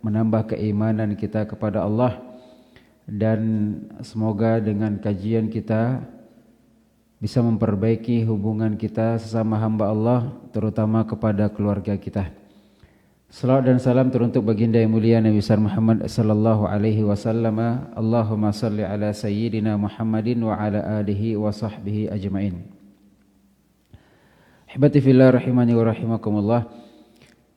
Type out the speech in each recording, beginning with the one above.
menambah keimanan kita kepada Allah, dan semoga dengan kajian kita bisa memperbaiki hubungan kita sesama hamba Allah, terutama kepada keluarga kita. Salawat dan salam teruntuk baginda yang mulia Nabi besar Muhammad sallallahu alaihi wasallam. Allahumma salli ala sayyidina Muhammadin wa ala alihi wa sahbihi ajmain. Ahibati fillah rahimani wa rahimakumullah.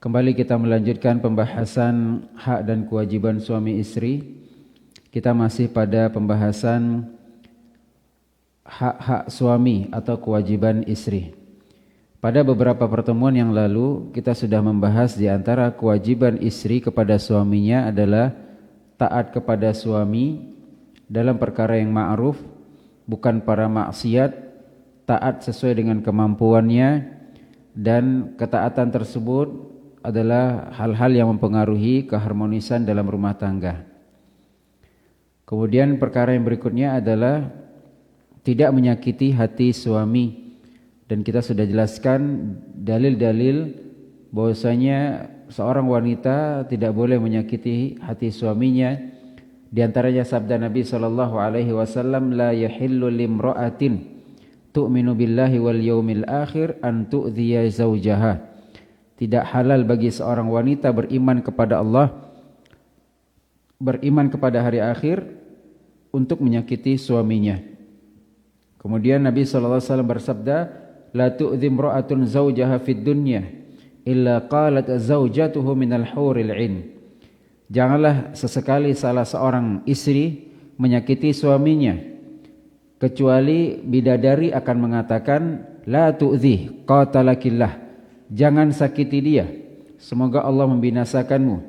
Kembali kita melanjutkan pembahasan hak dan kewajiban suami istri. Kita masih pada pembahasan hak-hak suami atau kewajiban istri. Pada beberapa pertemuan yang lalu kita sudah membahas di antara kewajiban istri kepada suaminya adalah taat kepada suami dalam perkara yang ma'ruf, bukan para maksiat, taat sesuai dengan kemampuannya, dan ketaatan tersebut adalah hal-hal yang mempengaruhi keharmonisan dalam rumah tangga. Kemudian perkara yang berikutnya adalah tidak menyakiti hati suami. Dan kita sudah jelaskan dalil-dalil bahwasanya seorang wanita tidak boleh menyakiti hati suaminya. Di antaranya sabda Nabi sallallahu alaihi wasallam, la yahillu limra'atin tu'minu billahi wal yaumil akhir an tu'dhiya zawjaha. Tidak halal bagi seorang wanita beriman kepada Allah, beriman kepada hari akhir, untuk menyakiti suaminya. Kemudian Nabi sallallahu alaihi wasallam bersabda, la tu'dhi imra'atun zawjaha fid dunya illa qalat zawjatuhu minal huril 'ain. Janganlah sesekali salah seorang istri menyakiti suaminya kecuali bidadari akan mengatakan la tu'dhi qatalakillah, jangan sakiti dia, semoga Allah membinasakanmu.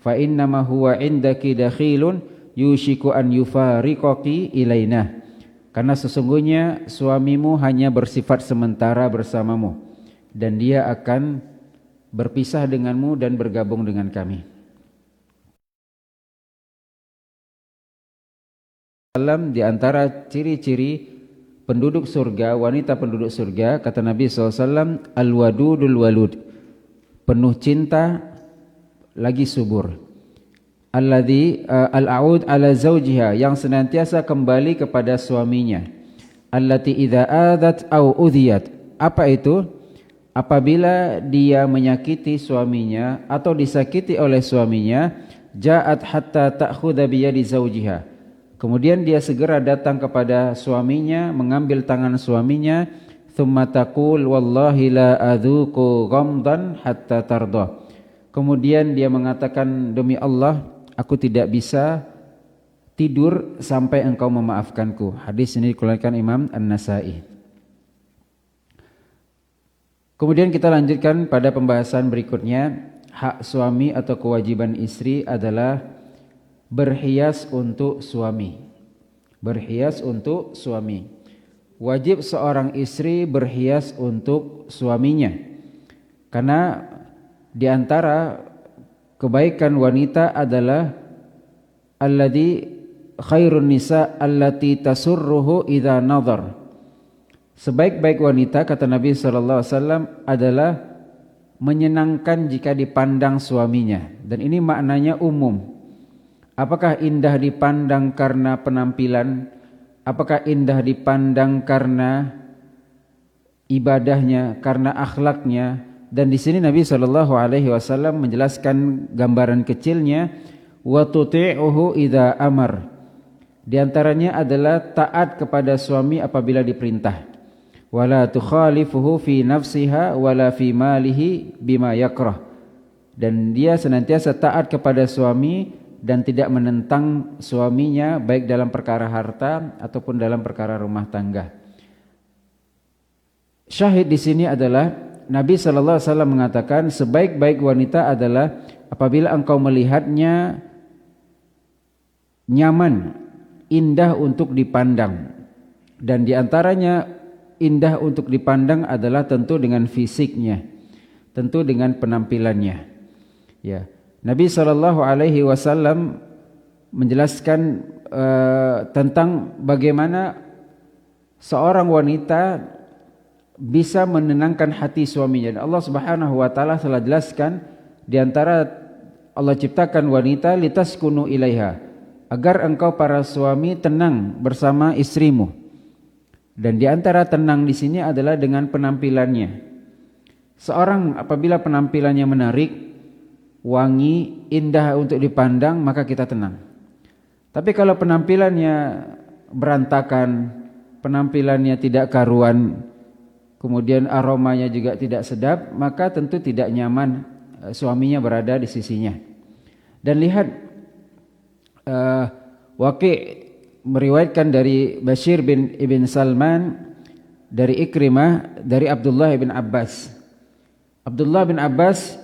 Fa innama huwa indaki dakhilun yushiku an yufariqaki ilaina. Karena sesungguhnya suamimu hanya bersifat sementara bersamamu, dan dia akan berpisah denganmu dan bergabung dengan kami. Di antara ciri-ciri penduduk surga, wanita penduduk surga, kata Nabi SAW, al-wadudul walud, penuh cinta lagi subur. Alladhi al-a'ud ala zawjiha, yang senantiasa kembali kepada suaminya. Allati idza adat au udhiyat. Apa itu? Apabila dia menyakiti suaminya atau disakiti oleh suaminya, ja'at hatta ta'khudha bi yadi zawjiha. Kemudian dia segera datang kepada suaminya, mengambil tangan suaminya, thumma taqul wallahi la adzuqu ghamdan hatta tarda. Kemudian dia mengatakan, demi Allah, aku tidak bisa tidur sampai engkau memaafkanku. Hadis ini dikeluarkan Imam An-Nasai. Kemudian kita lanjutkan pada pembahasan berikutnya. Hak suami atau kewajiban istri adalah berhias untuk suami. Berhias untuk suami. Wajib seorang istri berhias untuk suaminya. Karena di antara kebaikan wanita adalah alladhi khairun nisa allati tasurruhu idza nadhar. Sebaik-baik wanita, kata Nabi sallallahu alaihi wasallam, adalah menyenangkan jika dipandang suaminya. Dan ini maknanya umum. Apakah indah dipandang karena penampilan? Apakah indah dipandang karena ibadahnya, karena akhlaknya? Dan di sini Nabi sallallahu alaihi wasallam menjelaskan gambaran kecilnya, wa tuti'uhu idza amar. Di antaranya adalah taat kepada suami apabila diperintah. Wala tukhalifuhu fi nafsiha wala fi malihi bima yakrah. Dan dia senantiasa taat kepada suami dan tidak menentang suaminya baik dalam perkara harta ataupun dalam perkara rumah tangga. Syahid di sini adalah Nabi sallallahu alaihi wasallam mengatakan sebaik-baik wanita adalah apabila engkau melihatnya nyaman, indah untuk dipandang. Dan di antaranya indah untuk dipandang adalah tentu dengan fisiknya, tentu dengan penampilannya. Ya. Nabi sallallahu alaihi wasallam menjelaskan tentang bagaimana seorang wanita bisa menenangkan hati suaminya. Dan Allah Subhanahu wa taala telah jelaskan di antara Allah ciptakan wanita litaskunu ilaiha, agar engkau para suami tenang bersama istrimu. Dan di antara tenang di sini adalah dengan penampilannya. Seorang apabila penampilannya menarik, wangi, indah untuk dipandang, maka kita tenang. Tapi kalau penampilannya berantakan, penampilannya tidak karuan, kemudian aromanya juga tidak sedap, maka tentu tidak nyaman suaminya berada di sisinya. Dan lihat Waqi' meriwayatkan dari Bashir bin Ibn Salman, dari Ikrimah, dari Abdullah bin Abbas. Abdullah bin Abbas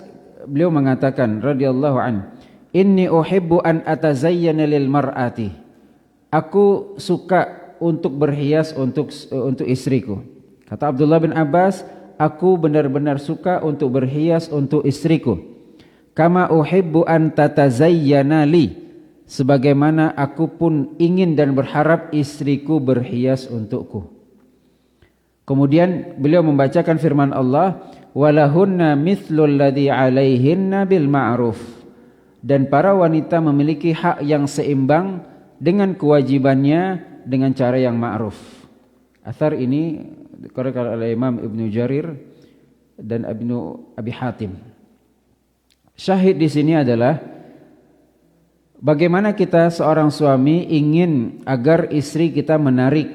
beliau mengatakan radhiyallahu an, inni uhibbu an atazayyana lil mar'ati. Aku suka untuk berhias untuk istriku. Kata Abdullah bin Abbas, aku benar-benar suka untuk berhias untuk istriku. Kama uhibbu an tatazayyana li. Sebagaimana aku pun ingin dan berharap istriku berhias untukku. Kemudian beliau membacakan firman Allah, walahunna mithlul ladzi 'alaihinna bil ma'ruf. Dan para wanita memiliki hak yang seimbang dengan kewajibannya dengan cara yang ma'ruf. Athar ini dikeluarkan oleh Imam Ibnu Jarir dan Ibnu Abi Hatim. Syahid di sini adalah bagaimana kita seorang suami ingin agar istri kita menarik,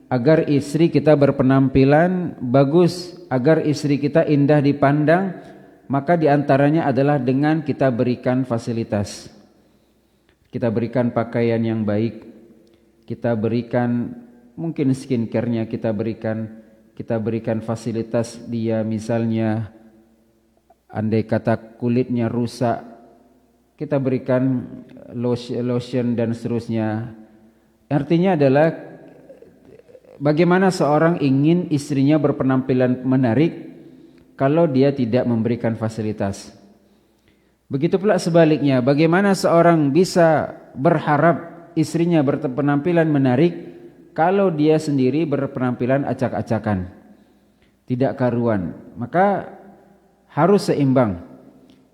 agar istri kita berpenampilan bagus, agar istri kita indah dipandang, maka diantaranya adalah dengan kita berikan fasilitas. Kita berikan pakaian yang baik, kita berikan mungkin skincare-nya, kita berikan fasilitas dia, misalnya andai kata kulitnya rusak, kita berikan lotion dan seterusnya. Artinya adalah bagaimana seorang ingin istrinya berpenampilan menarik kalau dia tidak memberikan fasilitas. Begitu pula sebaliknya, bagaimana seorang bisa berharap istrinya berpenampilan menarik kalau dia sendiri berpenampilan acak-acakan, tidak karuan. Maka harus seimbang.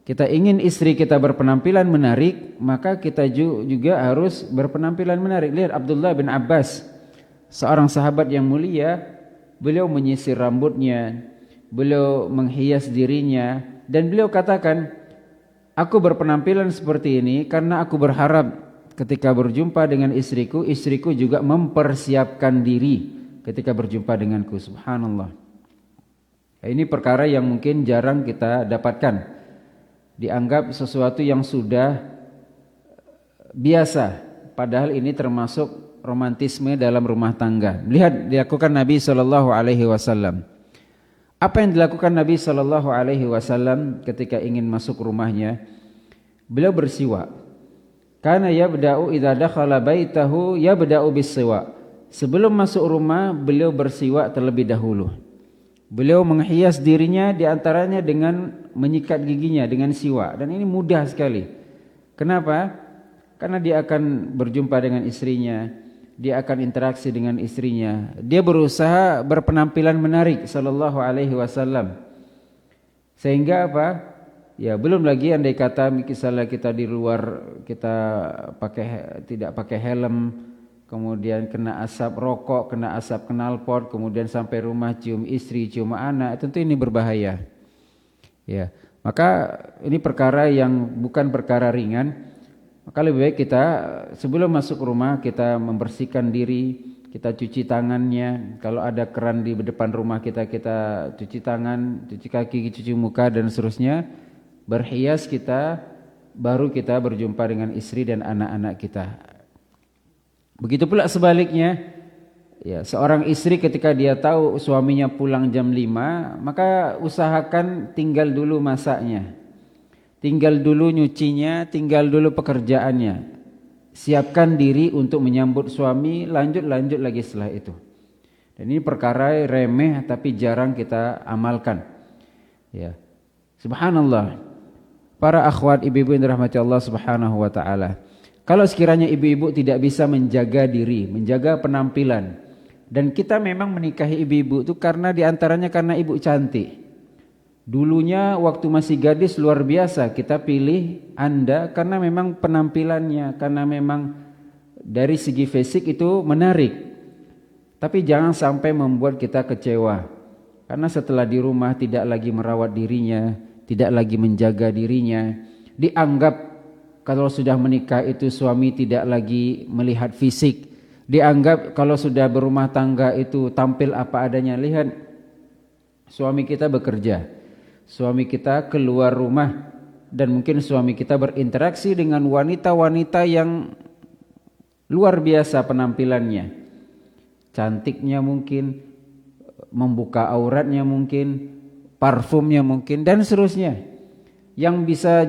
Kita ingin istri kita berpenampilan menarik, maka kita juga harus berpenampilan menarik. Lihat Abdullah bin Abbas, seorang sahabat yang mulia, beliau menyisir rambutnya, beliau menghias dirinya, dan beliau katakan, aku berpenampilan seperti ini karena aku berharap ketika berjumpa dengan istriku, istriku juga mempersiapkan diri ketika berjumpa denganku. Subhanallah. Ini perkara yang mungkin jarang kita dapatkan. Dianggap sesuatu yang sudah biasa, padahal ini termasuk romantisme dalam rumah tangga. Lihat dilakukan Nabi SAW. Apa yang dilakukan Nabi SAW ketika ingin masuk rumahnya? Beliau bersiwak. Kana yabda'u idza dakhala baitahu yabda'u bis-siwak. Sebelum masuk rumah beliau bersiwak terlebih dahulu. Beliau menghias dirinya diantaranya dengan menyikat giginya dengan siwak, dan ini mudah sekali. Kenapa? Karena dia akan berjumpa dengan istrinya, dia akan interaksi dengan istrinya. Dia berusaha berpenampilan menarik sallallahu alaihi wasallam. Sehingga apa? Ya, belum lagi andai kata misalnya kita di luar, kita tidak pakai helm, kemudian kena asap rokok, kena asap knalpot, kemudian sampai rumah cium istri, cium anak, tentu ini berbahaya. Ya, maka ini perkara yang bukan perkara ringan. Maka lebih baik kita sebelum masuk rumah kita membersihkan diri, kita cuci tangannya. Kalau ada keran di depan rumah kita cuci tangan, cuci kaki, cuci muka dan seterusnya. Berhias kita, baru kita berjumpa dengan istri dan anak-anak kita. Begitu pula sebaliknya, ya, seorang istri ketika dia tahu suaminya pulang jam 5, maka usahakan tinggal dulu masaknya, tinggal dulu nyucinya, tinggal dulu pekerjaannya. Siapkan diri untuk menyambut suami, lanjut lagi setelah itu. Dan ini perkara remeh tapi jarang kita amalkan. Ya. Subhanallah. Para akhwat ibu-ibu yang dirahmati Allah Subhanahu wa taala. Kalau sekiranya ibu-ibu tidak bisa menjaga diri, menjaga penampilan, dan kita memang menikahi ibu-ibu itu karena diantaranya karena ibu cantik. Dulunya waktu masih gadis luar biasa kita pilih Anda karena memang penampilannya, karena memang dari segi fisik itu menarik. Tapi jangan sampai membuat kita kecewa. Karena setelah di rumah tidak lagi merawat dirinya, tidak lagi menjaga dirinya, dianggap kalau sudah menikah itu suami tidak lagi melihat fisik, dianggap kalau sudah berumah tangga itu tampil apa adanya. Lihat, suami kita bekerja, suami kita keluar rumah, dan mungkin suami kita berinteraksi dengan wanita-wanita yang luar biasa penampilannya, cantiknya mungkin, membuka auratnya mungkin, parfumnya mungkin, dan seterusnya, yang bisa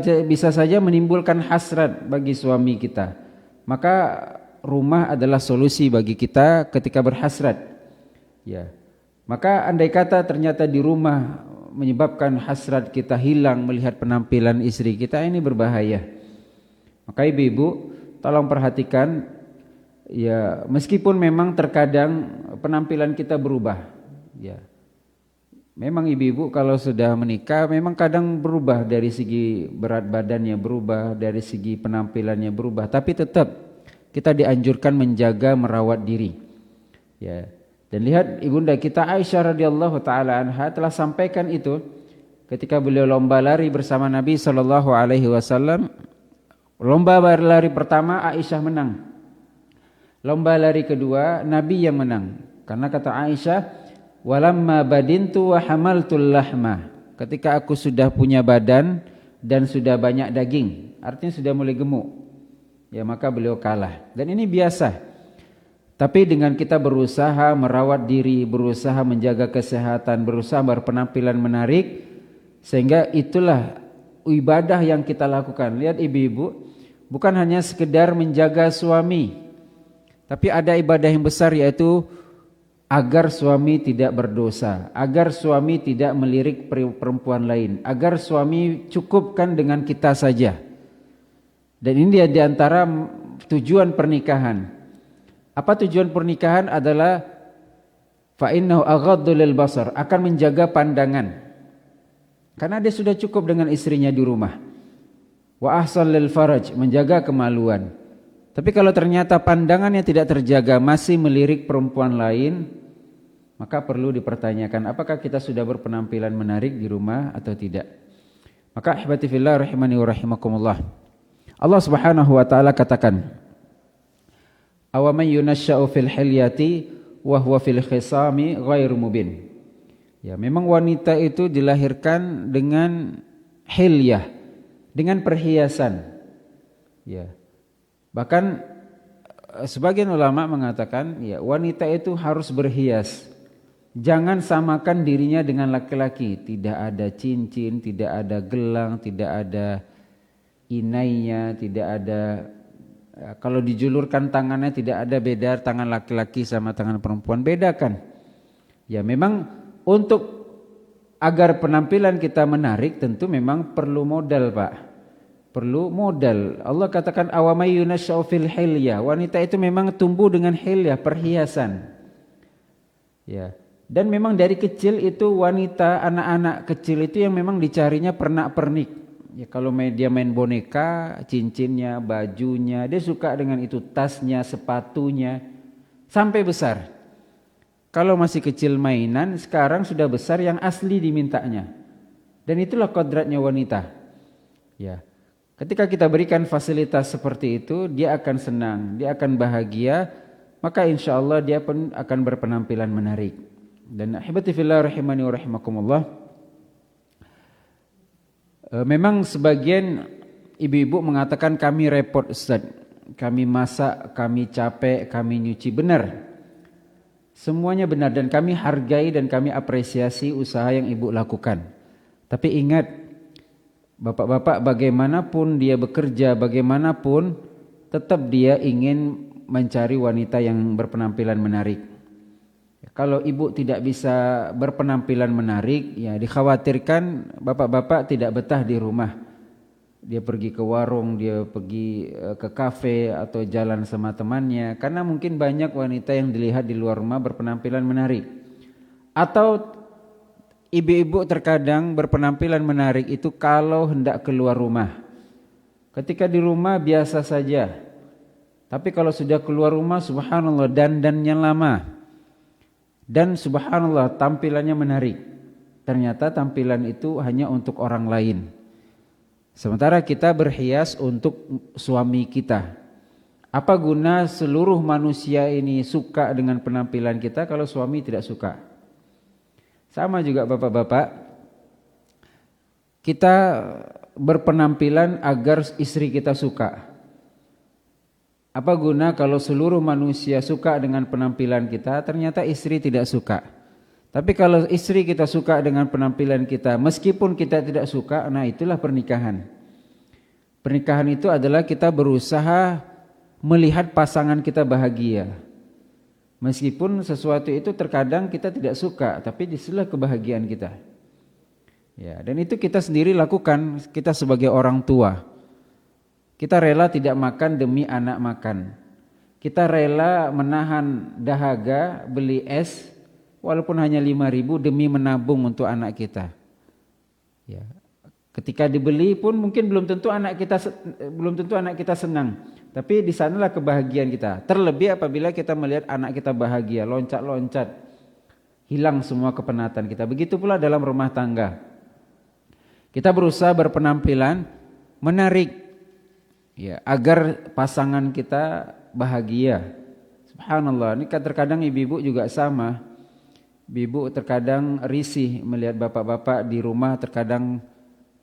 saja menimbulkan hasrat bagi suami kita. Maka rumah adalah solusi bagi kita ketika berhasrat. Ya, maka andai kata ternyata di rumah menyebabkan hasrat kita hilang melihat penampilan istri kita, ini berbahaya. Maka ibu-ibu tolong perhatikan, ya meskipun memang terkadang penampilan kita berubah, ya memang ibu-ibu kalau sudah menikah memang kadang berubah, dari segi berat badannya berubah, dari segi penampilannya berubah, tapi tetap kita dianjurkan menjaga merawat diri. Ya. Dan lihat ibunda kita Aisyah radhiyallahu taala anha telah sampaikan itu ketika beliau lomba lari bersama Nabi sallallahu alaihi wasallam. Lomba lari pertama Aisyah menang. Lomba lari kedua Nabi yang menang. Karena kata Aisyah, "Walamma badintu wa hamaltul lahma." Ketika aku sudah punya badan dan sudah banyak daging, artinya sudah mulai gemuk, ya maka beliau kalah. Dan ini biasa. Tapi dengan kita berusaha merawat diri, berusaha menjaga kesehatan, berusaha berpenampilan menarik, sehingga itulah ibadah yang kita lakukan. Lihat ibu-ibu, bukan hanya sekedar menjaga suami, tapi ada ibadah yang besar, yaitu agar suami tidak berdosa, agar suami tidak melirik perempuan lain, agar suami cukupkan dengan kita saja. Dan ini di antara tujuan pernikahan. Apa tujuan pernikahan? Adalah fa'innahu aghaddu lil basar, akan menjaga pandangan. Karena dia sudah cukup dengan istrinya di rumah. Wa ahsan lil faraj, menjaga kemaluan. Tapi kalau ternyata pandangannya tidak terjaga, masih melirik perempuan lain, maka perlu dipertanyakan apakah kita sudah berpenampilan menarik di rumah atau tidak. Maka ahibati fillah rahimani wa rahimakumullah, Allah Subhanahu wa taala katakan, "Awaman yunasya'u fil hilyati wa huwa fil khisami ghairu mubin." Ya, memang wanita itu dilahirkan dengan hilyah, dengan perhiasan. Ya. Bahkan sebagian ulama mengatakan, ya wanita itu harus berhias. Jangan samakan dirinya dengan laki-laki. Tidak ada cincin, tidak ada gelang, tidak ada inainya, tidak ada, kalau dijulurkan tangannya tidak ada beda tangan laki-laki sama tangan perempuan, bedakan. Ya memang untuk agar penampilan kita menarik tentu memang perlu modal, Pak. Perlu modal. Allah katakan awamay yunasya'u fil hilyah. Wanita itu memang tumbuh dengan hilyah, perhiasan. Ya. Dan memang dari kecil itu wanita, anak-anak kecil itu yang memang dicarinya pernak-pernik. Ya, kalau dia main boneka, cincinnya, bajunya, dia suka dengan itu, tasnya, sepatunya, sampai besar. Kalau masih kecil mainan, sekarang sudah besar yang asli dimintanya. Dan itulah kodratnya wanita. Ya. Ketika kita berikan fasilitas seperti itu, dia akan senang, dia akan bahagia, maka insya Allah dia pun akan berpenampilan menarik. Dan ahibati fillah rahimani wa rahimakumullah, memang sebagian ibu-ibu mengatakan kami repot Ustaz, kami masak, kami capek, kami nyuci. Benar, semuanya benar dan kami hargai dan kami apresiasi usaha yang ibu lakukan. Tapi ingat, bapak-bapak bagaimanapun dia bekerja, bagaimanapun tetap dia ingin mencari wanita yang berpenampilan menarik. Kalau ibu tidak bisa berpenampilan menarik, ya dikhawatirkan bapak-bapak tidak betah di rumah. Dia pergi ke warung, dia pergi ke kafe atau jalan sama temannya, karena mungkin banyak wanita yang dilihat di luar rumah berpenampilan menarik. Atau ibu-ibu terkadang berpenampilan menarik itu kalau hendak keluar rumah. Ketika di rumah biasa saja. Tapi kalau sudah keluar rumah, subhanallah, dandannya lama. Dan subhanallah, tampilannya menarik. Ternyata tampilan itu hanya untuk orang lain. Sementara kita berhias untuk suami kita. Apa guna seluruh manusia ini suka dengan penampilan kita kalau suami tidak suka? Sama juga bapak-bapak, kita berpenampilan agar istri kita suka. Apa guna kalau seluruh manusia suka dengan penampilan kita, ternyata istri tidak suka. Tapi kalau istri kita suka dengan penampilan kita, meskipun kita tidak suka, nah itulah pernikahan. Pernikahan itu adalah kita berusaha melihat pasangan kita bahagia. Meskipun sesuatu itu terkadang kita tidak suka, tapi disitulah kebahagiaan kita. Ya, dan itu kita sendiri lakukan, kita sebagai orang tua. Kita rela tidak makan demi anak makan. Kita rela menahan dahaga beli es walaupun hanya 5.000 demi menabung untuk anak kita. Ya. Ketika dibeli pun mungkin belum tentu anak kita senang. Tapi di sanalah kebahagiaan kita. Terlebih apabila kita melihat anak kita bahagia, loncat-loncat, hilang semua kepenatan kita. Begitu pula dalam rumah tangga. Kita berusaha berpenampilan menarik, ya, agar pasangan kita bahagia. Subhanallah, ini terkadang ibu-ibu juga sama. Ibu terkadang risih melihat bapak-bapak di rumah terkadang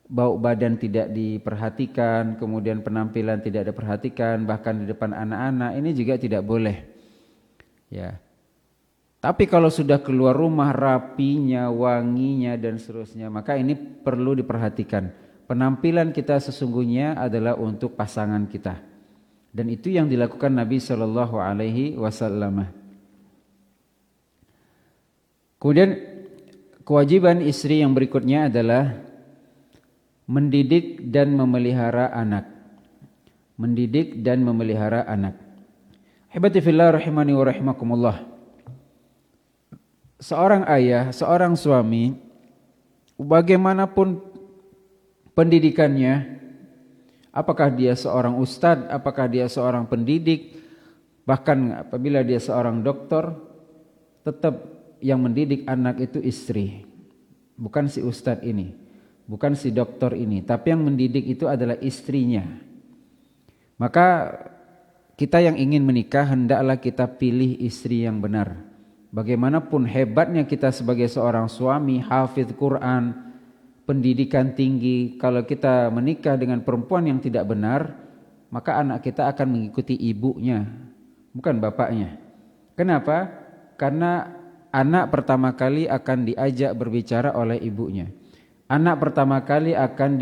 bau badan tidak diperhatikan, kemudian penampilan tidak diperhatikan, bahkan di depan anak-anak, ini juga tidak boleh. Ya. Tapi kalau sudah keluar rumah rapinya, wanginya dan seterusnya, maka ini perlu diperhatikan. Penampilan kita sesungguhnya adalah untuk pasangan kita. Dan itu yang dilakukan Nabi sallallahu alaihi wasallam. Kemudian kewajiban istri yang berikutnya adalah mendidik dan memelihara anak. Mendidik dan memelihara anak. Hibati fillah rahimani wa rahimakumullah. Seorang ayah, seorang suami, bagaimanapun pendidikannya, apakah dia seorang ustadz, apakah dia seorang pendidik, bahkan apabila dia seorang doktor, tetap yang mendidik anak itu istri, bukan si ustadz ini. Bukan si dokter ini, tapi yang mendidik itu adalah istrinya. Maka kita yang ingin menikah hendaklah kita pilih istri yang benar. Bagaimanapun hebatnya kita sebagai seorang suami, hafidz Quran, pendidikan tinggi, kalau kita menikah dengan perempuan yang tidak benar, maka anak kita akan mengikuti ibunya, bukan bapaknya. Kenapa? Karena anak pertama kali akan diajak berbicara oleh ibunya. Anak pertama kali akan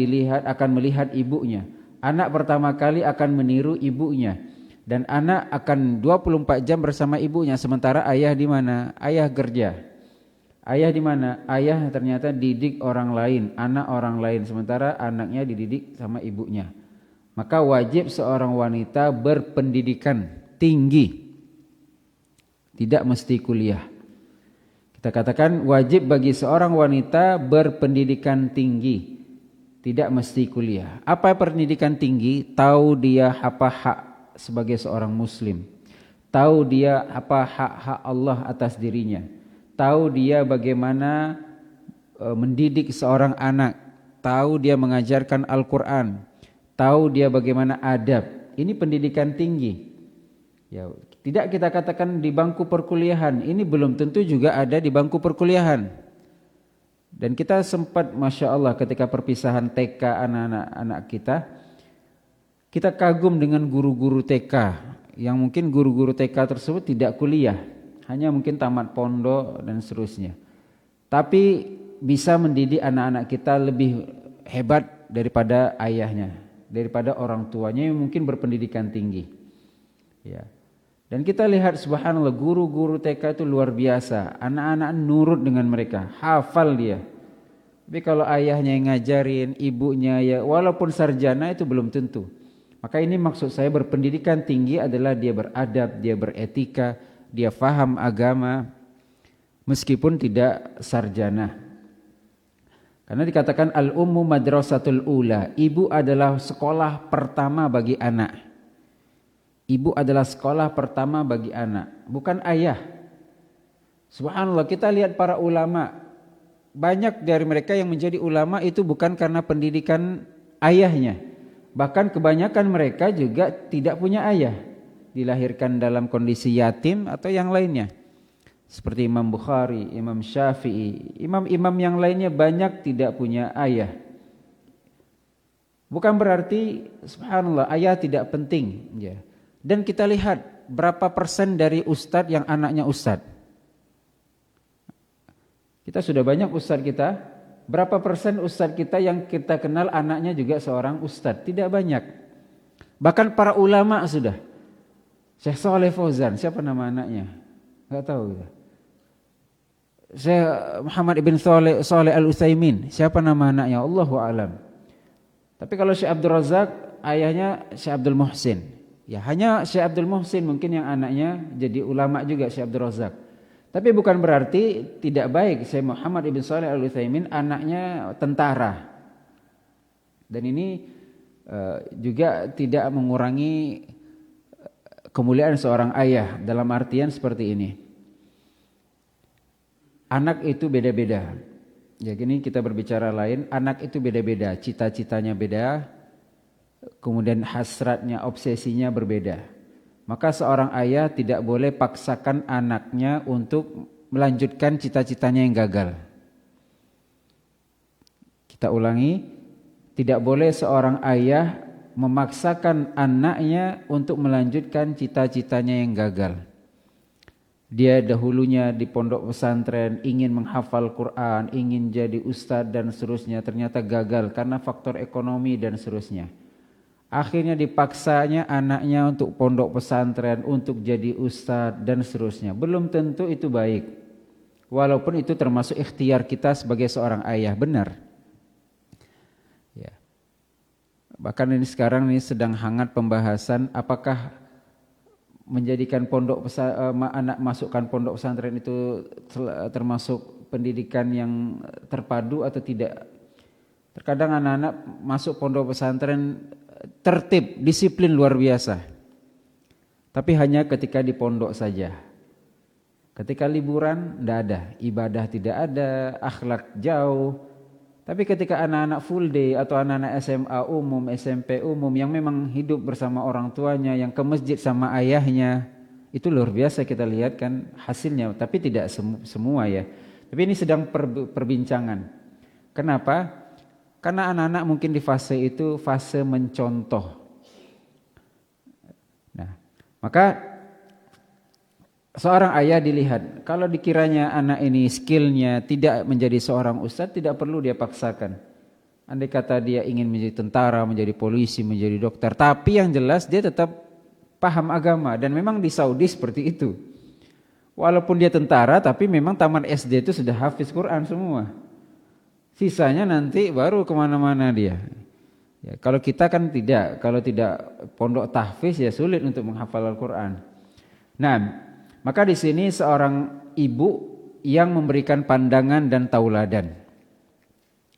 melihat ibunya. Anak pertama kali akan meniru ibunya. Dan anak akan 24 jam bersama ibunya. Sementara ayah di mana? Ayah kerja. Ayah di mana? Ayah ternyata didik orang lain, anak orang lain. Sementara anaknya dididik sama ibunya. Maka wajib seorang wanita berpendidikan tinggi. Tidak mesti kuliah. Kita katakan wajib bagi seorang wanita berpendidikan tinggi, tidak mesti kuliah. Apa pendidikan tinggi? Tahu dia apa hak sebagai seorang muslim, tahu dia apa hak-hak Allah atas dirinya, tahu dia bagaimana mendidik seorang anak, tahu dia mengajarkan Al-Quran, tahu dia bagaimana adab. Ini pendidikan tinggi. Ya, tidak kita katakan di bangku perkuliahan, ini belum tentu juga ada di bangku perkuliahan. Dan kita sempat, Masya Allah, ketika perpisahan TK anak-anak kita kagum dengan guru-guru TK, yang mungkin guru-guru TK tersebut tidak kuliah, hanya mungkin tamat pondok dan seterusnya. Tapi bisa mendidik anak-anak kita lebih hebat daripada ayahnya, daripada orang tuanya yang mungkin berpendidikan tinggi. Ya. Dan kita lihat subhanallah guru-guru TK itu luar biasa. Anak-anak nurut dengan mereka, hafal dia. Tapi kalau ayahnya yang ngajarin, ibunya ya walaupun sarjana itu belum tentu. Maka ini maksud saya berpendidikan tinggi adalah dia beradab, dia beretika, dia faham agama meskipun tidak sarjana. Karena dikatakan al-ummu madrasatul ula, ibu adalah sekolah pertama bagi anak. Ibu adalah sekolah pertama bagi anak, bukan ayah. Subhanallah, kita lihat para ulama, banyak dari mereka yang menjadi ulama itu bukan karena pendidikan ayahnya. Bahkan kebanyakan mereka juga tidak punya ayah, dilahirkan dalam kondisi yatim atau yang lainnya. Seperti Imam Bukhari, Imam Syafi'i, imam-imam yang lainnya banyak tidak punya ayah. Bukan berarti subhanallah ayah tidak penting, ya. Dan kita lihat berapa persen dari ustadz yang anaknya ustadz. Kita sudah banyak ustadz kita, berapa persen ustadz kita yang kita kenal anaknya juga seorang ustadz? Tidak banyak. Bahkan para ulama sudah. Syekh Shalih Fauzan, siapa nama anaknya? Enggak tahu kita. Syekh Muhammad ibn Shalih Al-Utsaimin, siapa nama anaknya? Allahu a'lam. Tapi kalau Syekh Abdul Razak, ayahnya Syekh Abdul Muhsin. Ya, hanya Syekh Abdul Muhsin mungkin yang anaknya jadi ulama juga, Syekh Abdul Razak. Tapi bukan berarti tidak baik Syekh Muhammad ibn Shalih Al-Utsaimin anaknya tentara. Dan ini juga tidak mengurangi kemuliaan seorang ayah dalam artian seperti ini. Anak itu beda-beda. Ya, gini kita berbicara lain, anak itu beda-beda, cita-citanya beda, kemudian hasratnya, obsesinya berbeda. Maka seorang ayah tidak boleh paksakan anaknya untuk melanjutkan cita-citanya yang gagal. Kita ulangi, tidak boleh seorang ayah memaksakan anaknya untuk melanjutkan cita-citanya yang gagal. Dia dahulunya di pondok pesantren, ingin menghafal Quran, ingin jadi ustadz dan seterusnya, ternyata gagal karena faktor ekonomi dan seterusnya. Akhirnya dipaksanya anaknya untuk pondok pesantren, untuk jadi ustadz dan seterusnya. Belum tentu itu baik. Walaupun itu termasuk ikhtiar kita sebagai seorang ayah, benar. Ya. Bahkan ini sekarang ini sedang hangat pembahasan apakah menjadikan anak masukkan pondok pesantren itu termasuk pendidikan yang terpadu atau tidak. Terkadang anak-anak masuk pondok pesantren tertib, disiplin luar biasa. Tapi hanya ketika di pondok saja. Ketika liburan tidak ada, ibadah tidak ada, akhlak jauh. Tapi ketika anak-anak full day atau anak-anak SMA umum, SMP umum yang memang hidup bersama orang tuanya, yang ke masjid sama ayahnya, itu luar biasa kita lihat kan hasilnya. Tapi tidak semua ya. Tapi ini sedang perbincangan. Kenapa? Karena anak-anak mungkin di fase itu fase mencontoh. Nah, maka seorang ayah dilihat, kalau dikiranya anak ini skillnya tidak menjadi seorang ustadz, tidak perlu dia paksakan. Andai kata dia ingin menjadi tentara, menjadi polisi, menjadi dokter, tapi yang jelas dia tetap paham agama. Dan memang di Saudi seperti itu. Walaupun dia tentara, tapi memang taman SD itu sudah hafiz Quran semua. Sisanya nanti baru kemana-mana dia. Ya, kalau kita kan tidak, kalau tidak pondok tahfiz ya sulit untuk menghafal Al-Quran. Nah, maka di sini seorang ibu yang memberikan pandangan dan tauladan.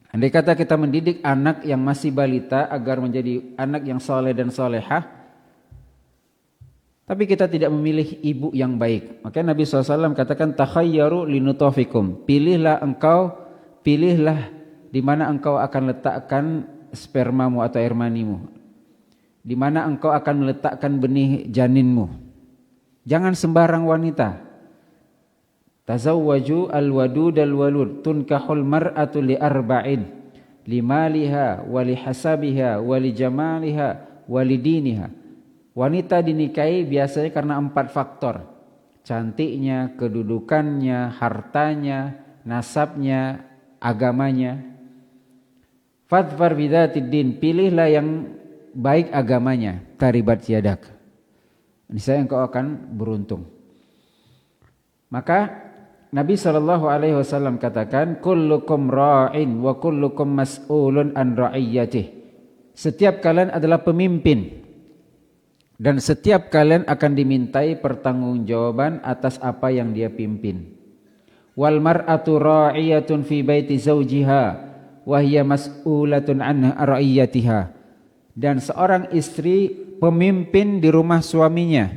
Andai kata kita mendidik anak yang masih balita agar menjadi anak yang saleh dan salehah, tapi kita tidak memilih ibu yang baik. Maka Nabi SAW katakan takhayyaru linutafikum. Pilihlah di mana engkau akan letakkan spermamu atau air manimu. Di mana engkau akan meletakkan benih janinmu. Jangan sembarang wanita. Tazawwaju al-wadud al-walud tunkahul mar'atu li arba'in limaliha wa lihasabiha wa lijamaliha wa lidiniha. Wanita dinikahi biasanya karena 4 faktor. Cantiknya, kedudukannya, hartanya, nasabnya, agamanya. Fadfar bidzatid din, pilihlah yang baik agamanya. Taribat yadak, niscaya engkau akan beruntung. Maka Nabi SAW katakan, kullukum ra'in wa kullukum mas'ulun an ra'iyyatih. Setiap kalian adalah pemimpin dan setiap kalian akan dimintai pertanggungjawaban atas apa yang dia pimpin. Wal mar'atu ra'iyatun fi baiti zawjiha wa hiya mas'ulatun an ra'iyatiha. Dan seorang istri pemimpin di rumah suaminya.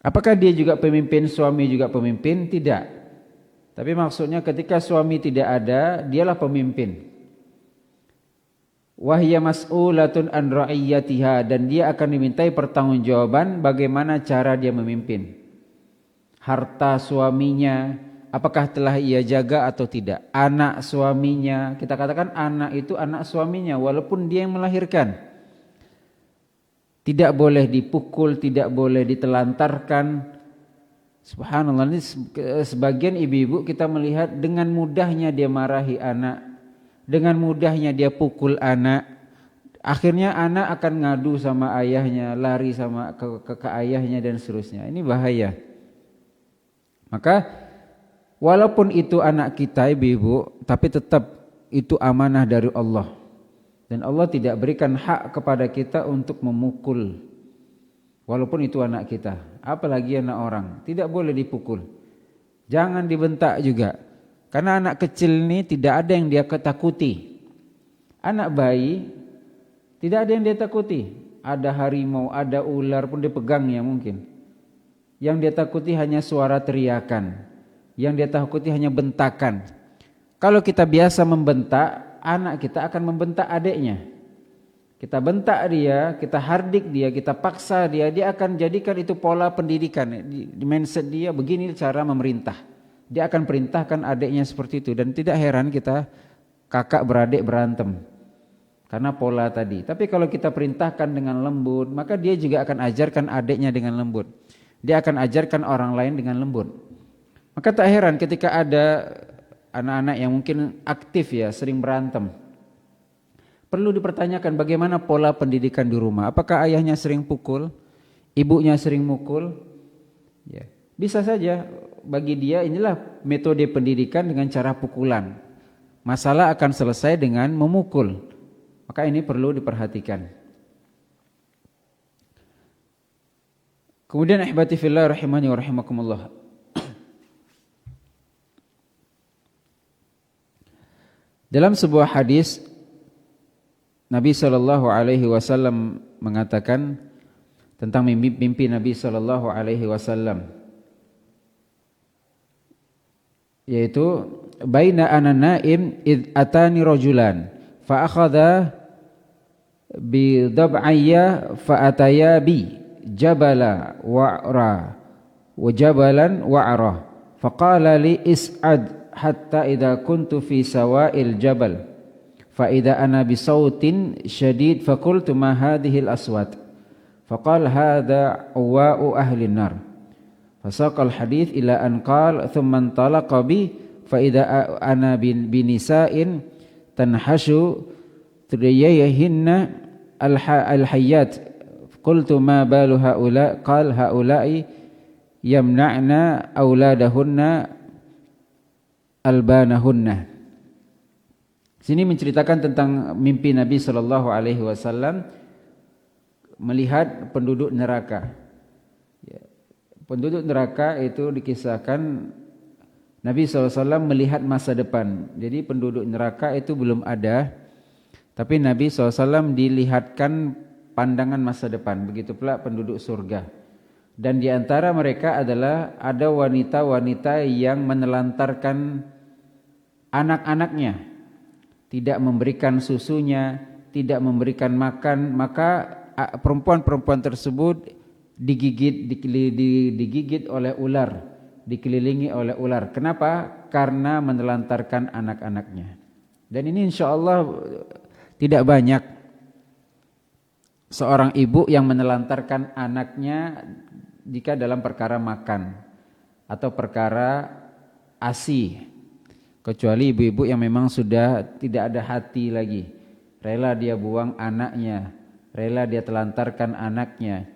Apakah dia juga pemimpin, suami juga pemimpin? Tidak. Tapi maksudnya ketika suami tidak ada, dialah pemimpin. Wa hiya mas'ulatun an ra'iyatiha, dan dia akan dimintai pertanggungjawaban bagaimana cara dia memimpin. Harta suaminya, apakah telah ia jaga atau tidak? Anak suaminya, kita katakan anak itu anak suaminya walaupun dia yang melahirkan. Tidak boleh dipukul, tidak boleh ditelantarkan. Subhanallah, ini sebagian ibu-ibu kita melihat dengan mudahnya dia marahi anak, dengan mudahnya dia pukul anak. Akhirnya anak akan ngadu sama ayahnya, lari sama ke ayahnya dan seterusnya. Ini bahaya. Maka walaupun itu anak kita ibu-ibu, tapi tetap itu amanah dari Allah. Dan Allah tidak berikan hak kepada kita untuk memukul. Walaupun itu anak kita, apalagi anak orang, tidak boleh dipukul. Jangan dibentak juga. Karena anak kecil ini tidak ada yang dia ketakuti. Anak bayi tidak ada yang dia takuti. Ada harimau, ada ular pun dipegangnya mungkin. Yang dia takuti hanya suara teriakan. Yang dia takuti hanya bentakan. Kalau kita biasa membentak, anak kita akan membentak adiknya. Kita bentak dia, kita hardik dia, kita paksa dia, dia akan jadikan itu pola pendidikan. Di mindset dia begini cara memerintah. Dia akan perintahkan adiknya seperti itu. Dan tidak heran kita kakak beradik berantem. Karena pola tadi. Tapi kalau kita perintahkan dengan lembut, maka dia juga akan ajarkan adiknya dengan lembut. Dia akan ajarkan orang lain dengan lembut. Maka tak heran ketika ada anak-anak yang mungkin aktif ya, sering berantem. Perlu dipertanyakan bagaimana pola pendidikan di rumah. Apakah ayahnya sering pukul? Ibunya sering mukul? Ya. Bisa saja bagi dia inilah metode pendidikan dengan cara pukulan. Masalah akan selesai dengan memukul. Maka ini perlu diperhatikan. Kemudian ihbati fillah rahimani wa rahimakumullah. Dalam sebuah hadis Nabi sallallahu alaihi wasallam mengatakan tentang mimpi Nabi sallallahu alaihi wasallam, yaitu baina ana naim id atani rajulan fa akhadha bi dab'ayya fa ataya bi jabala wa'ra wa jabalan wa'ra faqala li is'ad hatta idza kuntu fi sawa'il jabal fa idza ana bi sautin syadid faqultu ma hadhihi al-aswat faqala hadha wa'u ahli an-nar fasaqal hadits ila an qala thumma intalaqa bi fa idza ana bi nisa'in tanhashu triyahinna al-hayyat qultu ma balu haula qal haula'i yamna'na auladahunna albanahunna. Sini menceritakan tentang mimpi Nabi sallallahu alaihi wasallam melihat penduduk neraka. Ya. Penduduk neraka itu dikisahkan Nabi SAW melihat masa depan. Jadi penduduk neraka itu belum ada, tapi Nabi SAW dilihatkan pandangan masa depan. Begitu pula penduduk surga. Dan di antara mereka adalah ada wanita-wanita yang menelantarkan anak-anaknya, tidak memberikan susunya, tidak memberikan makan, maka perempuan-perempuan tersebut digigit oleh ular, dikelilingi oleh ular. Kenapa? Karena menelantarkan anak-anaknya. Dan ini insya Allah tidak banyak seorang ibu yang menelantarkan anaknya jika dalam perkara makan atau perkara ASI, kecuali ibu-ibu yang memang sudah tidak ada hati lagi, rela dia buang anaknya, rela dia telantarkan anaknya.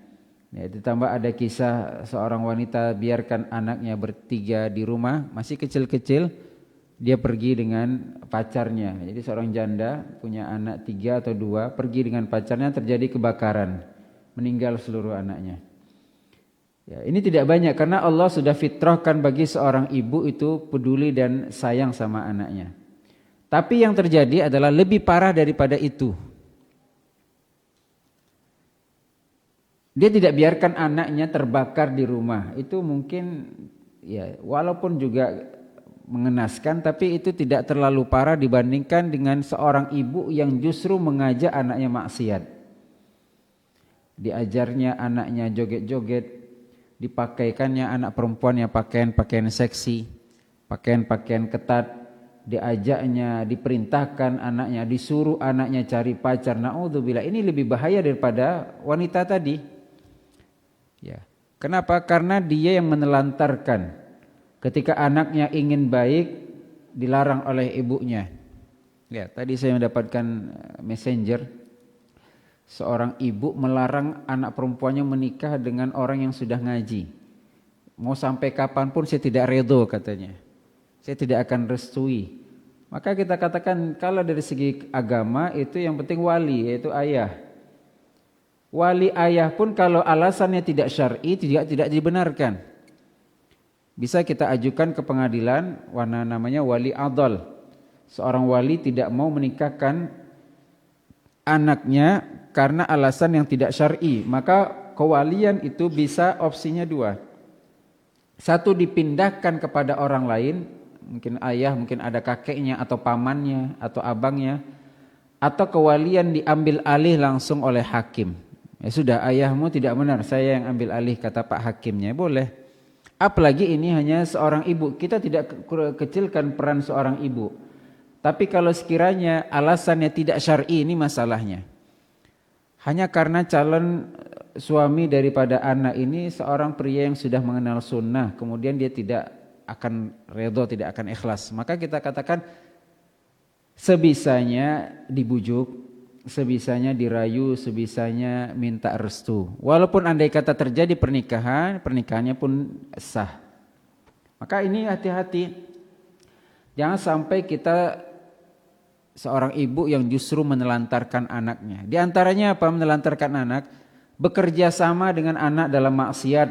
Ya, ditambah ada kisah seorang wanita biarkan anaknya bertiga di rumah, masih kecil-kecil, dia pergi dengan pacarnya. Jadi seorang janda punya anak 3 atau 2, pergi dengan pacarnya, terjadi kebakaran, meninggal seluruh anaknya. Ya, ini tidak banyak karena Allah sudah fitrahkan bagi seorang ibu itu peduli dan sayang sama anaknya. Tapi yang terjadi adalah lebih parah daripada itu. Dia tidak biarkan anaknya terbakar di rumah. Itu mungkin ya walaupun juga mengenaskan, tapi itu tidak terlalu parah dibandingkan dengan seorang ibu yang justru mengajak anaknya maksiat. Diajarnya anaknya joget-joget, dipakaikannya anak perempuannya pakaian-pakaian seksi, pakaian-pakaian ketat, diajaknya, diperintahkan anaknya, disuruh anaknya cari pacar. Naudzubillah, ini lebih bahaya daripada wanita tadi. Ya. Kenapa? Karena dia yang menelantarkan. Ketika anaknya ingin baik, dilarang oleh ibunya. Ya, tadi saya mendapatkan messenger, seorang ibu melarang anak perempuannya menikah dengan orang yang sudah ngaji. Mau sampai kapanpun saya tidak redho katanya. Saya tidak akan restui. Maka kita katakan kalau dari segi agama itu yang penting wali, yaitu ayah. Wali ayah pun kalau alasannya tidak syar'i tidak dibenarkan. Bisa kita ajukan ke pengadilan, namanya wali adl. Seorang wali tidak mau menikahkan anaknya karena alasan yang tidak syar'i, maka kewalian itu bisa opsinya dua. Satu, dipindahkan kepada orang lain, mungkin ayah, mungkin ada kakeknya atau pamannya atau abangnya, atau kewalian diambil alih langsung oleh hakim. Ya sudah, ayahmu tidak benar, saya yang ambil alih, kata Pak Hakimnya, boleh. Apalagi ini hanya seorang ibu, kita tidak kecilkan peran seorang ibu. Tapi kalau sekiranya alasannya tidak syar'i, ini masalahnya. Hanya karena calon suami daripada anak ini seorang pria yang sudah mengenal sunnah, kemudian dia tidak akan redho, tidak akan ikhlas. Maka kita katakan sebisanya dibujuk, sebisanya dirayu, sebisanya minta restu. Walaupun andai kata terjadi pernikahan, pernikahannya pun sah. Maka ini hati-hati. Jangan sampai kita seorang ibu yang justru menelantarkan anaknya. Di antaranya apa menelantarkan anak? Bekerja sama dengan anak dalam maksiat.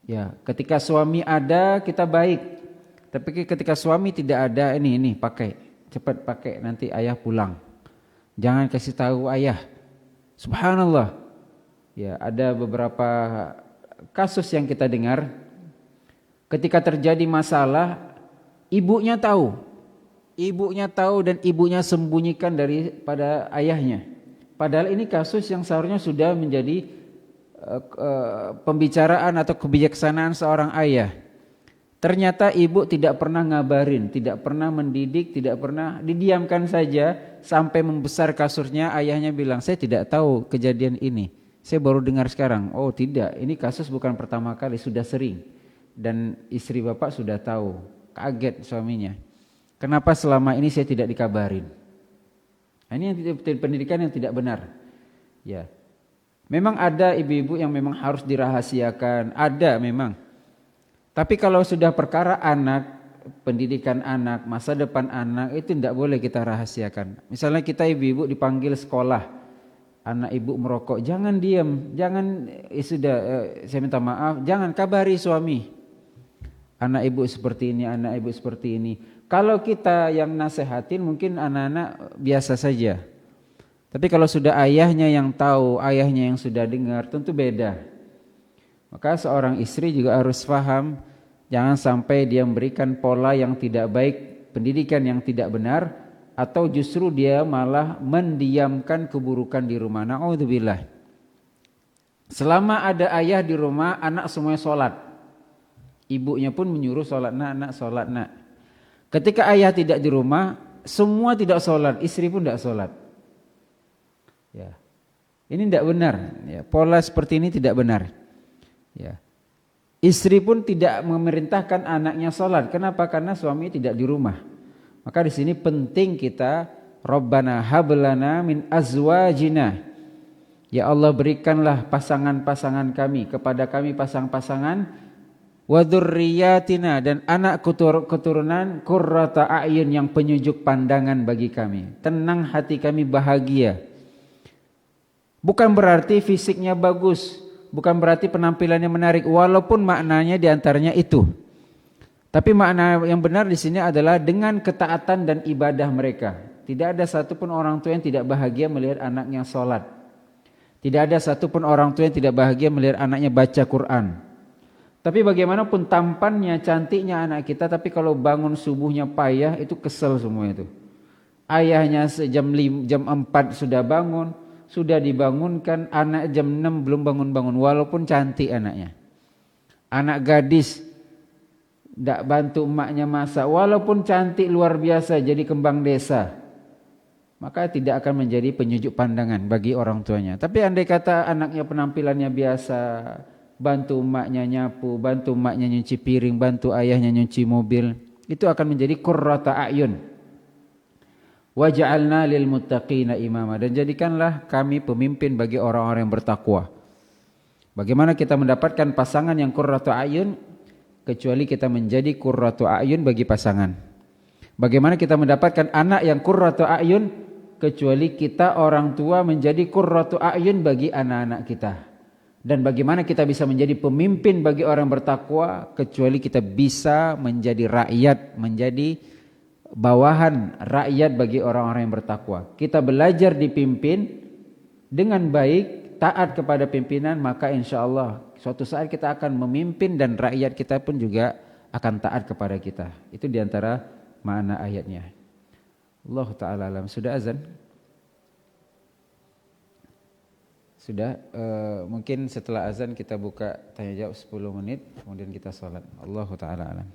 Ya, ketika suami ada kita baik. Tapi ketika suami tidak ada, ini pakai. Cepat pakai, nanti ayah pulang. Jangan kasih tahu ayah. Subhanallah. Ya, ada beberapa kasus yang kita dengar. Ketika terjadi masalah, ibunya tahu. Ibunya tahu dan ibunya sembunyikan daripada ayahnya. Padahal ini kasus yang seharusnya sudah menjadi pembicaraan atau kebijaksanaan seorang ayah. Ternyata ibu tidak pernah ngabarin, tidak pernah mendidik, tidak pernah, didiamkan saja sampai membesar kasusnya. Ayahnya bilang, saya tidak tahu kejadian ini, saya baru dengar sekarang. Oh tidak, ini kasus bukan pertama kali, sudah sering. Dan istri bapak sudah tahu, kaget suaminya. Kenapa selama ini saya tidak dikabarin? Ini pendidikan yang tidak benar. Ya, memang ada ibu-ibu yang memang harus dirahasiakan, ada memang. Tapi kalau sudah perkara anak, pendidikan anak, masa depan anak, itu tidak boleh kita rahasiakan. Misalnya kita ibu-ibu dipanggil sekolah, anak ibu merokok, jangan diam, jangan saya minta maaf, jangan kabari suami. Anak ibu seperti ini, anak ibu seperti ini. Kalau kita yang nasehatin mungkin anak-anak biasa saja. Tapi kalau sudah ayahnya yang tahu, ayahnya yang sudah dengar, tentu beda. Maka seorang istri juga harus paham, jangan sampai dia memberikan pola yang tidak baik, pendidikan yang tidak benar, atau justru dia malah mendiamkan keburukan di rumah. Na'udzubillah. Selama ada ayah di rumah, anak semuanya sholat. Ibunya pun menyuruh sholat nak, sholat nak. Ketika ayah tidak di rumah, semua tidak sholat, istri pun tidak sholat. Ya. Ini tidak benar. Ya. Pola seperti ini tidak benar. Ya. Istri pun tidak memerintahkan anaknya sholat. Kenapa? Karena suami tidak di rumah. Maka di sini penting kita, Rabbana hablana min azwajina. Ya Allah, berikanlah pasangan-pasangan kami, kepada kami pasang-pasangan, wa dzurriyyatina, dan anak keturunan, qurrata a'yun, yang penyujuk pandangan bagi kami. Tenang hati kami, bahagia. Bukan berarti fisiknya bagus, bukan berarti penampilannya menarik, walaupun maknanya diantaranya itu. Tapi makna yang benar di sini adalah dengan ketaatan dan ibadah mereka. Tidak ada satupun orang tua yang tidak bahagia melihat anaknya sholat. Tidak ada satupun orang tua yang tidak bahagia melihat anaknya baca Quran. Tapi bagaimanapun tampannya, cantiknya anak kita, tapi kalau bangun subuhnya payah, itu kesel semua itu. Ayahnya jam 4 sudah bangun, sudah dibangunkan, anak jam 6 belum bangun-bangun, walaupun cantik anaknya. Anak gadis tidak bantu emaknya masak, walaupun cantik luar biasa, jadi kembang desa, maka tidak akan menjadi penyejuk pandangan bagi orang tuanya. Tapi andai kata anaknya penampilannya biasa, bantu emaknya nyapu, bantu emaknya nyuci piring, bantu ayahnya nyuci mobil, itu akan menjadi qurrata a'yun. Waj'alna lil muttaqina imama, dan jadikanlah kami pemimpin bagi orang-orang yang bertakwa. Bagaimana kita mendapatkan pasangan yang qurratu a'yun kecuali kita menjadi qurratu a'yun bagi pasangan? Bagaimana kita mendapatkan anak yang qurratu a'yun kecuali kita orang tua menjadi qurratu a'yun bagi anak-anak kita? Dan bagaimana kita bisa menjadi pemimpin bagi orang bertakwa kecuali kita bisa menjadi rakyat, menjadi bawahan rakyat bagi orang-orang yang bertakwa. Kita belajar dipimpin dengan baik, taat kepada pimpinan, maka insya Allah suatu saat kita akan memimpin dan rakyat kita pun juga akan taat kepada kita. Itu diantara makna ayatnya. Allah Ta'ala alam. Sudah azan? Sudah. Mungkin setelah azan kita buka tanya jawab 10 menit, kemudian kita sholat. Allah Ta'ala alam.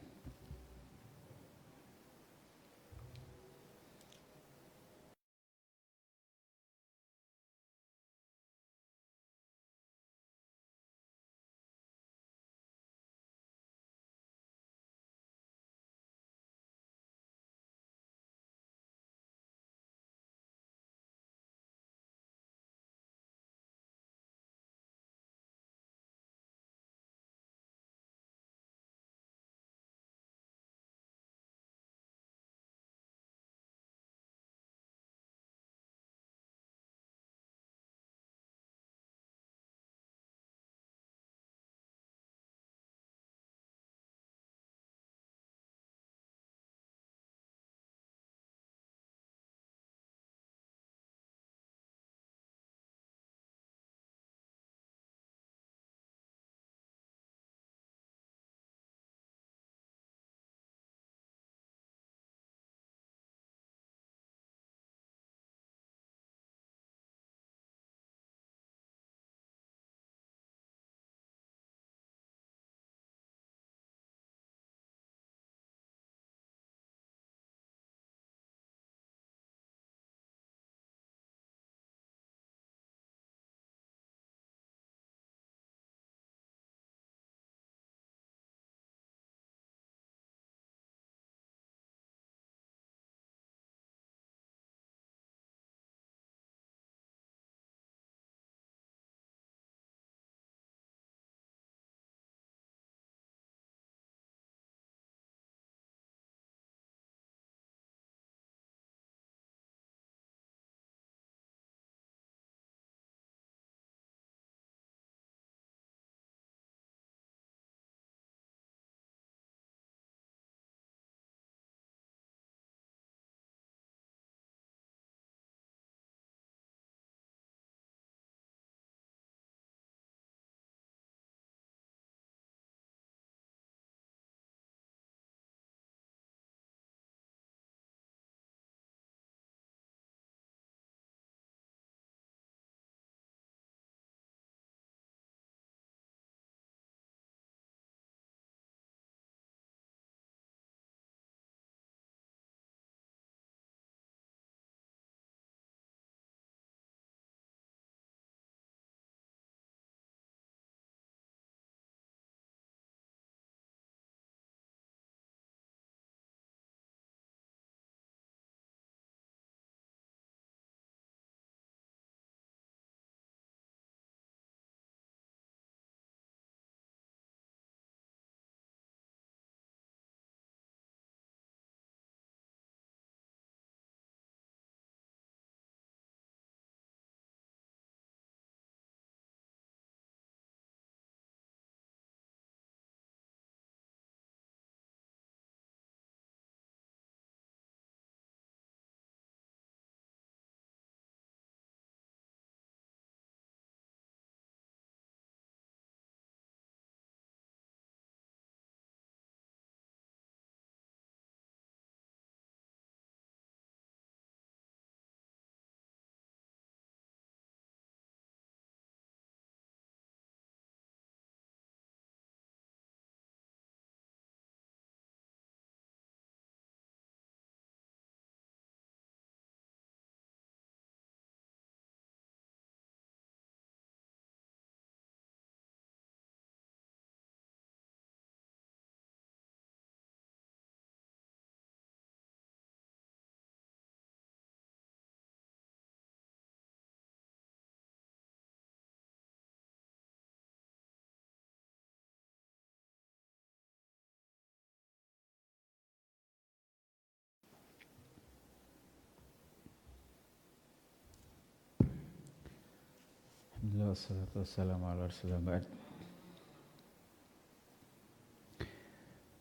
Alhamdulillah, wassalatu wassalamu ala rasulillah ba'd.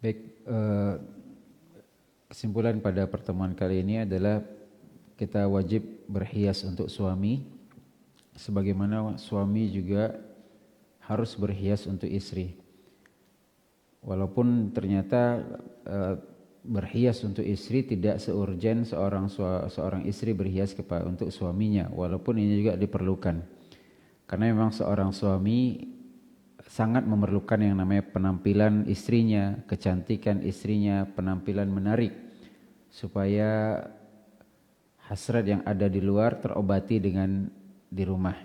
Baik, kesimpulan pada pertemuan kali ini adalah kita wajib berhias untuk suami, sebagaimana suami juga harus berhias untuk istri. Walaupun ternyata berhias untuk istri tidak seurgen seorang istri berhias untuk suaminya, walaupun ini juga diperlukan. Karena memang seorang suami sangat memerlukan yang namanya penampilan istrinya, kecantikan istrinya, penampilan menarik, supaya hasrat yang ada di luar terobati dengan di rumah.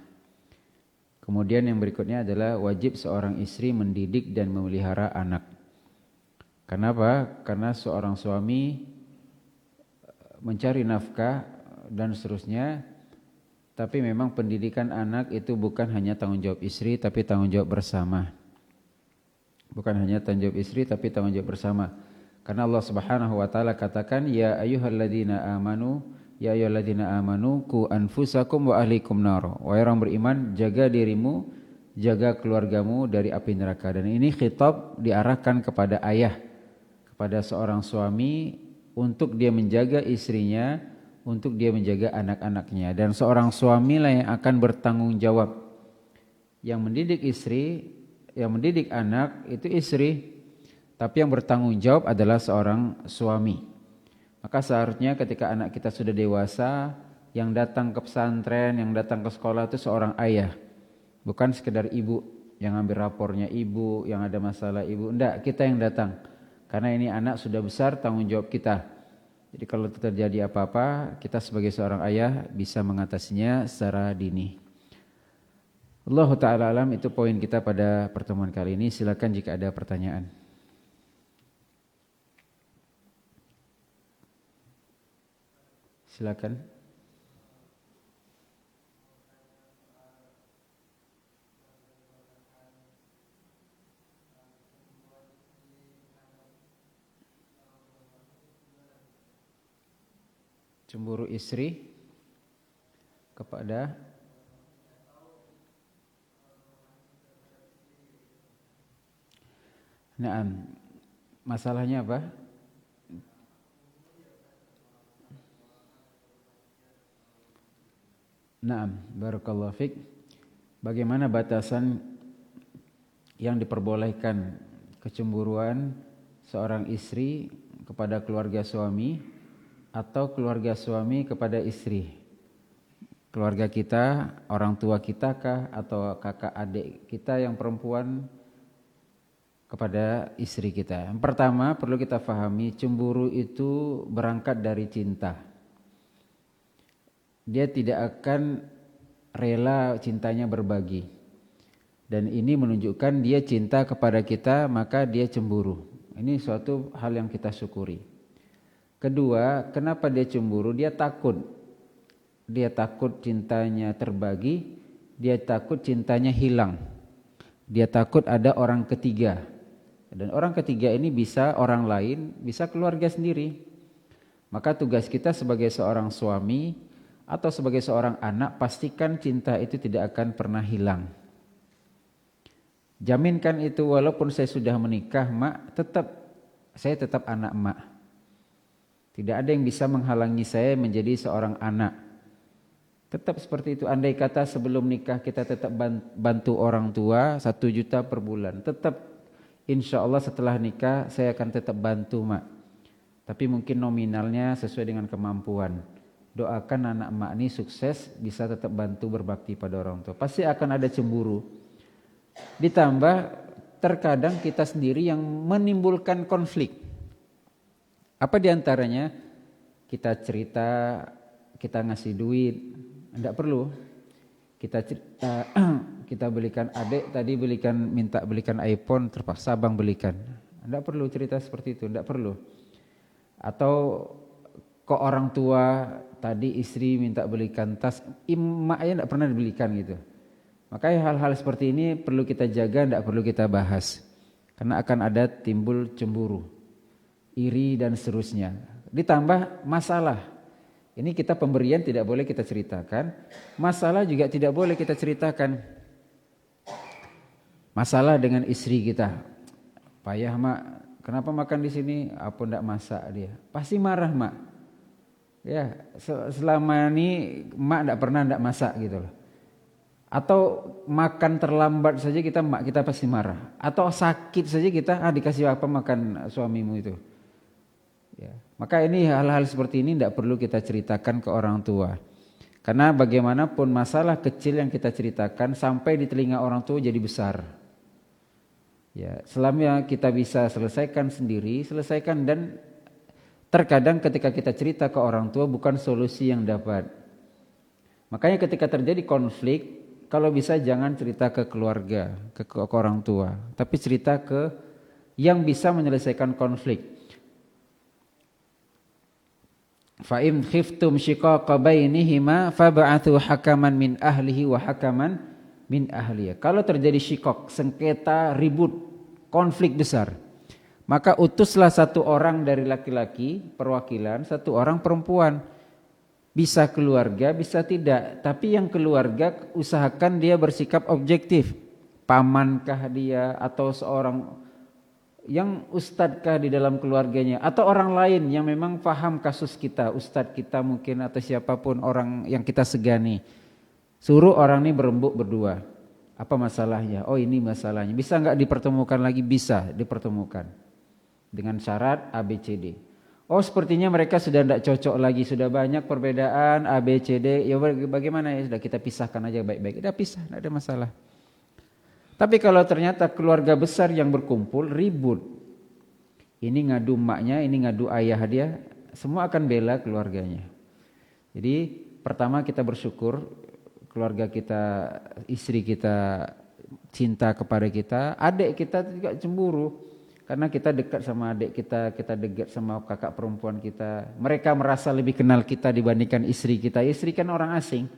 Kemudian yang berikutnya adalah wajib seorang istri mendidik dan memelihara anak. Kenapa? Karena seorang suami mencari nafkah dan seterusnya, tapi memang pendidikan anak itu bukan hanya tanggung jawab istri, tapi tanggung jawab bersama. Bukan hanya tanggung jawab istri, tapi tanggung jawab bersama. Karena Allah Subhanahu wa taala katakan, ya ayyuhalladzina amanu qu anfusakum wa ahlikum nar. Wahai orang beriman, jaga dirimu, jaga keluargamu dari api neraka. Dan ini khitab diarahkan kepada ayah, kepada seorang suami untuk dia menjaga istrinya, untuk dia menjaga anak-anaknya. Dan seorang suami lah yang akan bertanggung jawab. Yang mendidik istri, yang mendidik anak itu istri, tapi yang bertanggung jawab adalah seorang suami. Maka seharusnya ketika anak kita sudah dewasa, yang datang ke pesantren, yang datang ke sekolah itu seorang ayah. Bukan sekedar ibu yang ambil rapornya ibu, yang ada masalah ibu. Enggak, kita yang datang. Karena ini anak sudah besar, tanggung jawab kita. Jadi kalau terjadi apa-apa, kita sebagai seorang ayah bisa mengatasinya secara dini. Allah Ta'ala alam, itu poin kita pada pertemuan kali ini. Silakan jika ada pertanyaan. Silakan. Cemburu istri kepada Naam. Masalahnya apa? Naam, barakallahu fik. Bagaimana batasan yang diperbolehkan kecemburuan seorang istri kepada keluarga suami atau keluarga suami kepada istri? Keluarga kita, orang tua kita kah, atau kakak adik kita yang perempuan kepada istri kita? Yang pertama perlu kita fahami, cemburu itu berangkat dari cinta. Dia tidak akan rela cintanya berbagi. Dan ini menunjukkan dia cinta kepada kita, maka dia cemburu. Ini suatu hal yang kita syukuri. Kedua, kenapa dia cemburu? Dia takut. Dia takut cintanya terbagi, dia takut cintanya hilang. Dia takut ada orang ketiga. Dan orang ketiga ini bisa orang lain, bisa keluarga sendiri. Maka tugas kita sebagai seorang suami atau sebagai seorang anak, pastikan cinta itu tidak akan pernah hilang. Jaminkan itu, walaupun saya sudah menikah, mak, saya tetap anak mak. Tidak ada yang bisa menghalangi saya menjadi seorang anak. Tetap seperti itu. Andai kata sebelum nikah kita tetap bantu orang tua 1 juta per bulan, tetap insya Allah setelah nikah saya akan tetap bantu mak. Tapi mungkin nominalnya sesuai dengan kemampuan. Doakan anak mak ini sukses, bisa tetap bantu berbakti pada orang tua. Pasti akan ada cemburu. Ditambah terkadang kita sendiri yang menimbulkan konflik. Apa diantaranya? Kita cerita, kita ngasih duit, tidak perlu. Kita cerita, kita belikan adik tadi minta belikan iPhone, terpaksa abang belikan. Tidak perlu cerita seperti itu, tidak perlu. Atau ke orang tua tadi istri minta belikan tas, emaknya tidak pernah dibelikan gitu. Makanya hal-hal seperti ini perlu kita jaga, tidak perlu kita bahas. Karena akan ada timbul cemburu, iri dan seterusnya. Ditambah masalah. Ini kita pemberian tidak boleh kita ceritakan, masalah juga tidak boleh kita ceritakan. Masalah dengan istri kita, payah mak, kenapa makan di sini? Apa ndak masak dia? Pasti marah mak. Ya, selama ini mak ndak pernah ndak masak gitu loh. Atau makan terlambat saja mak kita pasti marah. Atau sakit saja kita, dikasih apa makan suamimu itu. Ya. Maka ini hal-hal seperti ini tidak perlu kita ceritakan ke orang tua. Karena bagaimanapun masalah kecil yang kita ceritakan sampai di telinga orang tua jadi besar. Ya, selama kita bisa selesaikan sendiri, selesaikan. Dan terkadang ketika kita cerita ke orang tua bukan solusi yang dapat. Makanya ketika terjadi konflik, kalau bisa jangan cerita ke keluarga, ke orang tua, tapi cerita ke yang bisa menyelesaikan konflik. Fa in khiftum shiqaqa bainihima fab'athu hakaman min ahlihi wa hakaman min ahliha. Kalau terjadi syikok, sengketa, ribut, konflik besar, maka utuslah satu orang dari laki-laki perwakilan, satu orang perempuan. Bisa keluarga, bisa tidak, tapi yang keluarga usahakan dia bersikap objektif. Pamankah dia atau seorang yang ustadzkah di dalam keluarganya, atau orang lain yang memang paham kasus kita, ustadz kita mungkin atau siapapun orang yang kita segani. Suruh orang ini berembuk berdua. Apa masalahnya? Oh ini masalahnya. Bisa enggak dipertemukan lagi? Bisa dipertemukan. Dengan syarat ABCD. Oh sepertinya mereka sudah tidak cocok lagi, sudah banyak perbedaan ABCD. Ya bagaimana ya, sudah kita pisahkan aja baik-baik. Sudah pisah, tidak ada masalah. Tapi kalau ternyata keluarga besar yang berkumpul ribut, ini ngadu maknya, ini ngadu ayah dia, semua akan bela keluarganya. Jadi pertama kita bersyukur keluarga kita, istri kita cinta kepada kita, adik kita juga cemburu karena kita dekat sama adik kita, kita dekat sama kakak perempuan kita. Mereka merasa lebih kenal kita dibandingkan istri kita. Istri kan orang asing.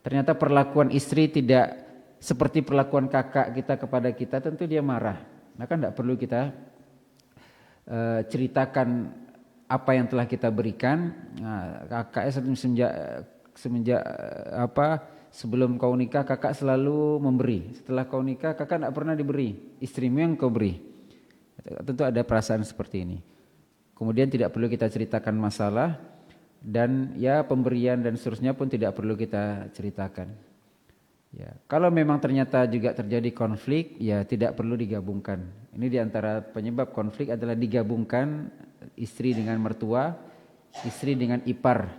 Ternyata perlakuan istri tidak seperti perlakuan kakak kita kepada kita, tentu dia marah. Maka tidak perlu kita ceritakan apa yang telah kita berikan. Kakaknya semenjak sebelum kau nikah kakak selalu memberi. Setelah kau nikah kakak tidak pernah diberi. Istrimu yang kau beri. Tentu ada perasaan seperti ini. Kemudian tidak perlu kita ceritakan masalah, dan ya pemberian dan seterusnya pun tidak perlu kita ceritakan. Ya, kalau memang ternyata juga terjadi konflik, ya tidak perlu digabungkan. Ini diantara penyebab konflik adalah digabungkan istri dengan mertua, istri dengan ipar,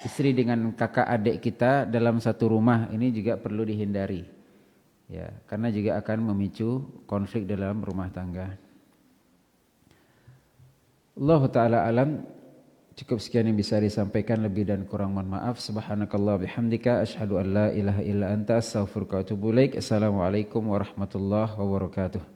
istri dengan kakak adik kita dalam satu rumah. Ini juga perlu dihindari. Ya, karena juga akan memicu konflik dalam rumah tangga. Allah Ta'ala alam. Cukup sekian yang bisa disampaikan, lebih dan kurang mohon maaf. Subhanakallah bihamdika asyhadu an la ilaha illa anta astaghfiruka wa atubu ilaik. Assalamualaikum warahmatullahi wabarakatuh.